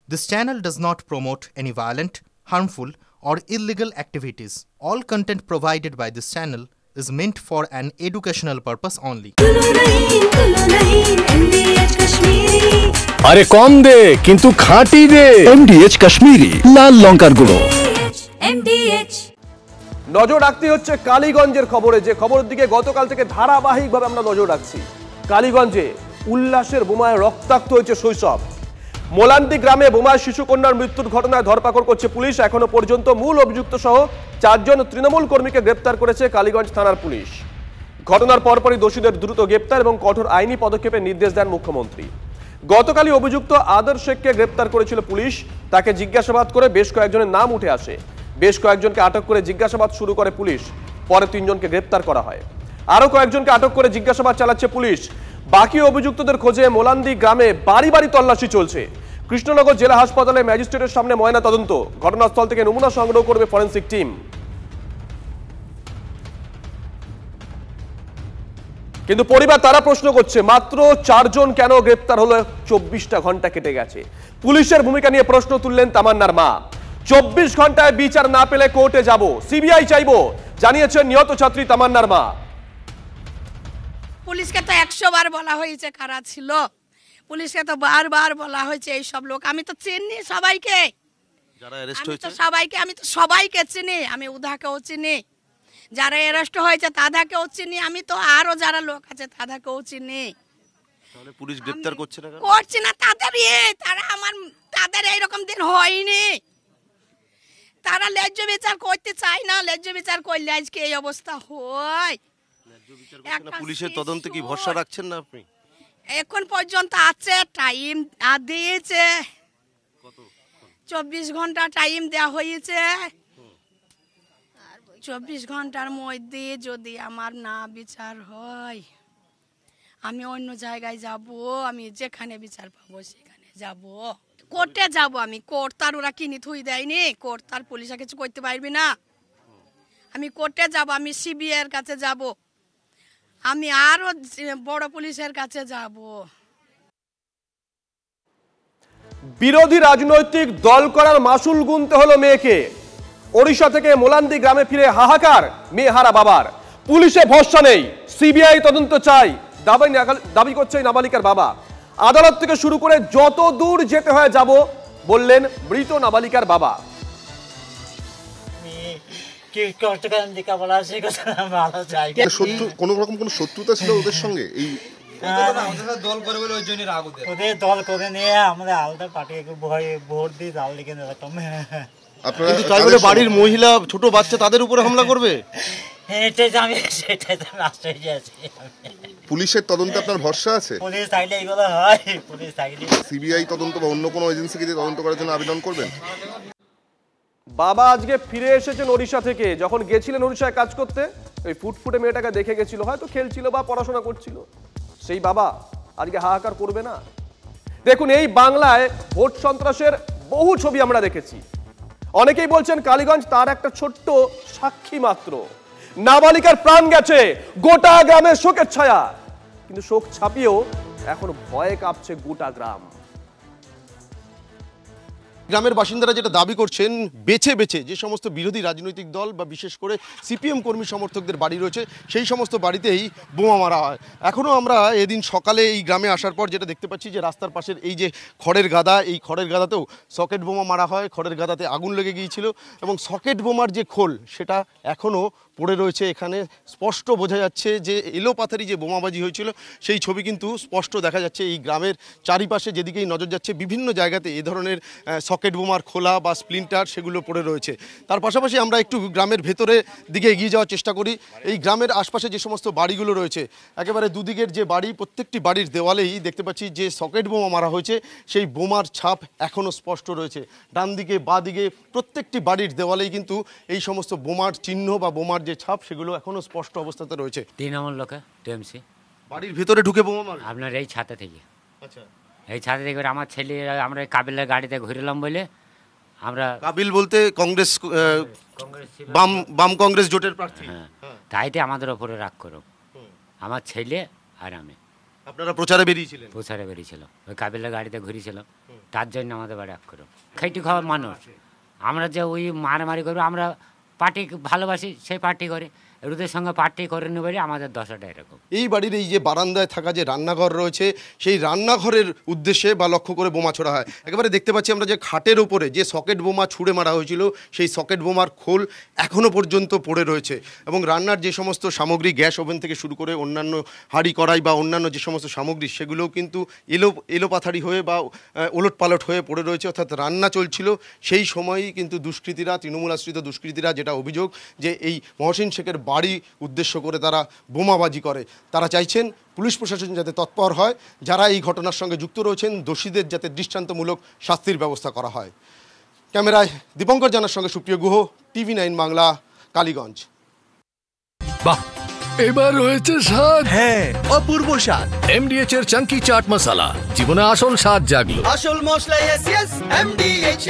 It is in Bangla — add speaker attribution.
Speaker 1: This channel does not promote any violent, harmful, or illegal activities. All content provided by this channel is meant for an educational purpose only.
Speaker 2: আরে কম দে কিন্তু খাঁটি দে MDH কাশ্মীরি লাল লঙ্কার গুঁড়ো।
Speaker 3: নজর রাখতে হচ্ছে কালীগঞ্জের খবরে, যে খবরের দিকে গতকাল থেকে ধারাবাহিকভাবে আমরা নজর রাখছি। কালীগঞ্জে উল্লাসের বোমায় রক্তাক্ত হয়েছে শৈশব। মোলান্দি গ্রামে বোমায় শিশুকন্যার মৃত্যুর ঘটনায় ধরপাকড় করছে পুলিশ। এখনো পর্যন্ত মূল অভিযুক্ত সহ 4 জন তৃণমূল কর্মীকে গ্রেপ্তার করেছে কালীগঞ্জ থানার পুলিশ। ঘটনার পরপরই দোষীদের দ্রুত গ্রেপ্তার এবং কঠোর আইনি পদক্ষেপের নির্দেশ দেন মুখ্যমন্ত্রী। গতকালই অভিযুক্ত আদর শেখকে গ্রেপ্তার করেছিল পুলিশ। তাকে জিজ্ঞাসাবাদ করে বেশ কয়েকজনের নাম উঠে আসে। বেশ কয়েকজনকে আটক করে জিজ্ঞাসাবাদ শুরু করে পুলিশ। পরে 3 জনকে গ্রেপ্তার করা হয়। আরো কয়েকজনকে আটক করে জিজ্ঞাসাবাদ চালাচ্ছে পুলিশ। বাকি অভিযুক্তদের খোঁজে মোলান্দি গ্রামে বাড়ি বাড়ি তল্লাশি চলছে। কৃষ্ণনগর জেলা হাসপাতালে ম্যাজিস্ট্রেটের সামনে ময়না তদন্ত। ঘটনাস্থল থেকে নমুনা সংগ্রহ করবে ফরেনসিক টিম। কিন্তু পরিবার তারা প্রশ্ন করছে, মাত্র 4 জন কেন গ্রেপ্তার হলো? 24টা ঘন্টা কেটে গেছে। পুলিশের ভূমিকা নিয়ে প্রশ্ন তুললেন তামান্নার মা। 24 ঘন্টায় বিচার না পেলে কোর্টে যাব, সিবিআই চাইবো, জানিয়েছেন নিহত ছাত্রী তামান্নার মা।
Speaker 4: পুলিশকে তো 100 বার বলা হয়েছে কারা ছিল, পুলিশকে তো বারবার বলা হয়েছে এই সব লোক। আমি তো চিনি সবাইকে,
Speaker 5: যারা অ্যারেস্ট হয়েছে
Speaker 4: আমি তো সবাইকে চিনি। আমি উদাকেও চিনি, যারা অ্যারেস্ট হয়েছে তাদেরকেও চিনি। আমি তো আরো যারা লোক আছে তাদেরকেও চিনি।
Speaker 5: তাহলে পুলিশ গ্রেফতার করছে না কেন?
Speaker 4: করছে না তাদের এইরকম দিন হয়নি। তারা ন্যায্য বিচার করতে চায় না। ন্যায্য বিচার করলে আজকে এই অবস্থা হয়।
Speaker 5: পুলিশের তদন্তে কি ভরসা রাখছেন না আপনি?
Speaker 4: এখন পর্যন্ত আছে, টাইম দিয়েছে, 24 ঘন্টা টাইম দেওয়া হয়েছে। 24 ঘন্টার মধ্যে যদি আমার না বিচার হয়, আমি অন্য জায়গায় যাব। আমি যেখানে বিচার পাবো সেখানে যাব, কোর্টে যাব। আমি কোর্ট তার ওরা কিনে থুই দেয়নি, কোর্ট তার পুলিশে কিছু করতে পারবি না। আমি কোর্টে যাব, আমি সিবিআই এর কাছে যাব, আমি আরো বড় পুলিশের কাছে যাব।
Speaker 3: বিরোধী রাজনৈতিক দল করার মাসুল গুনতে হলো মেয়েকে। ওড়িশা থেকে মোলান্দি গ্রামে ফিরে হাহাকার মেয়েহারা বাবার। পুলিশে ভরসা নেই, সিবিআই তদন্ত চাই, দাবি করছে নাবালিকার বাবা। আদালত থেকে শুরু করে যত দূর যেতে হয় যাব বললেন মৃত নাবালিকার বাবা।
Speaker 6: কোন রকম কোন শত্রুতা ছিল ওদের সঙ্গে? এই
Speaker 7: দল করে বলে ওই জন্য রাগ ওদের দল করে নিয়ে আমরা আলাদা পার্টিকে ভয়ে ভোট দিয়ে জাল লিখে নিলাম।
Speaker 5: আপনারা তাই বলে বাড়ির মহিলা ছোট বাচ্চা তাদের উপরে হামলা করবে?
Speaker 6: পুলিশের তদন্তে আপনার ভরসা আছে?
Speaker 7: পুলিশ থাকলে এইগুলো হয়, পুলিশ থাকলে।
Speaker 6: সিবিআই তদন্ত বা অন্য কোনো এজেন্সিকে দিয়ে তদন্ত করার জন্য আবেদন করবেন?
Speaker 3: বাবা আজকে ফিরে এসেছেন ওড়িশা থেকে। যখন গেছিলেন ওড়িশায় কাজ করতে, ওই ফুটফুটে মেয়েটাকে দেখে গেছিল, হয়তো খেলছিল বা পড়াশোনা করছিল। সেই বাবা আজকে হাহাকার করবে না? দেখুন, এই বাংলায় ভোট সন্ত্রাসের বহু ছবি আমরা দেখেছি। অনেকেই বলছেন কালীগঞ্জ তার একটা ছোট্ট সাক্ষী মাত্র। নাবালিকার প্রাণ গেছে, গোটা গ্রামের শোকের ছায়া। কিন্তু শোক ছাপিয়েও এখন ভয়ে কাঁপছে গোটা গ্রাম।
Speaker 5: গ্রামের বাসিন্দারা যেটা দাবি করছেন, বেছে বেছে যে সমস্ত বিরোধী রাজনৈতিক দল বা বিশেষ করে সিপিএম কর্মী সমর্থকদের বাড়ি রয়েছে সেই সমস্ত বাড়িতেই বোমা মারা হয়। এখনও আমরা এদিন সকালে এই গ্রামে আসার পর যেটা দেখতে পাচ্ছি যে রাস্তার পাশের এই যে খড়ের গাদা, এই খড়ের গাদাতেও সকেট বোমা মারা হয়। খড়ের গাদাতে আগুন লেগে গিয়েছিল এবং সকেট বোমার যে খোল সেটা এখনও পড়ে রয়েছে। এখানে স্পষ্ট বোঝা যাচ্ছে যে এলোপাথারি যে বোমাবাজি হয়েছিল সেই ছবি কিন্তু স্পষ্ট দেখা যাচ্ছে। এই গ্রামের চারিপাশে যেদিকেই নজর যাচ্ছে বিভিন্ন জায়গাতে এ ধরনের সকেট বোমার খোলা বা স্প্লিন্টার সেগুলো পড়ে রয়েছে। তার পাশাপাশি আমরা একটু গ্রামের ভেতরে দিকে এগিয়ে যাওয়ার চেষ্টা করি। এই গ্রামের আশপাশে যে সমস্ত বাড়িগুলো রয়েছে, একেবারে দুদিকের যে বাড়ি, প্রত্যেকটি বাড়ির দেওয়ালেই দেখতে পাচ্ছি যে সকেট বোমা মারা হয়েছে সেই বোমার ছাপ এখনও স্পষ্ট রয়েছে। ডান দিকে বা দিকে প্রত্যেকটি বাড়ির দেওয়ালেই কিন্তু এই সমস্ত বোমার চিহ্ন বা বোমার যে ছাপ সেগুলো এখনও স্পষ্ট অবস্থাতে রয়েছে।
Speaker 8: 3 নম্বর লোকে টিএমসি
Speaker 5: বাড়ির ভেতরে ঢুকে বোমা মারে
Speaker 8: আপনার এই ছাতে থেকে।
Speaker 5: আচ্ছা,
Speaker 8: এই ছাতে থেকে আমার ছেলে, আমরা কাবিলের গাড়িতে ঘুরলাম বলে আমরা।
Speaker 5: কাবিল বলতে কংগ্রেস, বাম কংগ্রেস জোটের প্রার্থী।
Speaker 8: হ্যাঁ, তাইতে আমাদের ওপরে রাগ করো আমার ছেলে আর আমি।
Speaker 5: আপনারা প্রচারে বেরিয়েছিলেন?
Speaker 8: প্রচারে বেরিয়েছিল, ওই কাবিলের গাড়িতে ঘুরেছিল, তার জন্য আমাদের বাড়ি আক্রমণ। খাইটি খাওয়ার মানুষ আমরা, যে ওই মারামারি করবো, আমরা পার্টি ভালোবাসি, সেই পার্টি করে, রুদের সঙ্গে পার্টি করে নেবে, আমাদের দশাটা এরকম।
Speaker 5: এই বাড়ির এই যে বারান্দায় থাকা যে রান্নাঘর রয়েছে, সেই রান্নাঘরের উদ্দেশ্যে বা লক্ষ্য করে বোমা ছোড়া হয়। একেবারে দেখতে পাচ্ছি আমরা যে খাটের ওপরে যে সকেট বোমা ছুঁড়ে মারা হয়েছিল, সেই সকেট বোমার খোল এখনও পর্যন্ত পড়ে রয়েছে। এবং রান্নার যে সমস্ত সামগ্রী, গ্যাস ওভেন থেকে শুরু করে অন্যান্য হাঁড়ি কড়াই বা অন্যান্য যে সমস্ত সামগ্রী, সেগুলোও কিন্তু এলোপাথারি হয়ে বা ওলটপালট হয়ে পড়ে রয়েছে। অর্থাৎ রান্না চলছিল সেই সময়ই কিন্তু দুষ্কৃতীরা, তৃণমূল আশ্রিত দুষ্কৃতীরা, যেটা অভিযোগ যে এই মহসিন শেখের বাড়ি উদ্দেশ্য করে তারা বোমাবাজি করে। তারা চাইছেন পুলিশ প্রশাসন যাতে তৎপর হয়, যারা এই ঘটনার সঙ্গে যুক্ত রয়েছেন দোষীদের যাতে দৃষ্টান্তমূলক শাস্তির ব্যবস্থা করা হয়। ক্যামেরায় দীপঙ্কর জানার সঙ্গে সুপ্রিয় গুহ, TV9 বাংলা, কালীগঞ্জ।
Speaker 2: বাহ, এবার রয়েছে স্বাদ।
Speaker 9: হ্যাঁ, অপূর্ব স্বাদ।
Speaker 2: MDH এর চাঙ্কি চাট মশলা, জীবনে আসল স্বাদ জাগলো।
Speaker 9: আসল মশলা, yes, yes, MDH।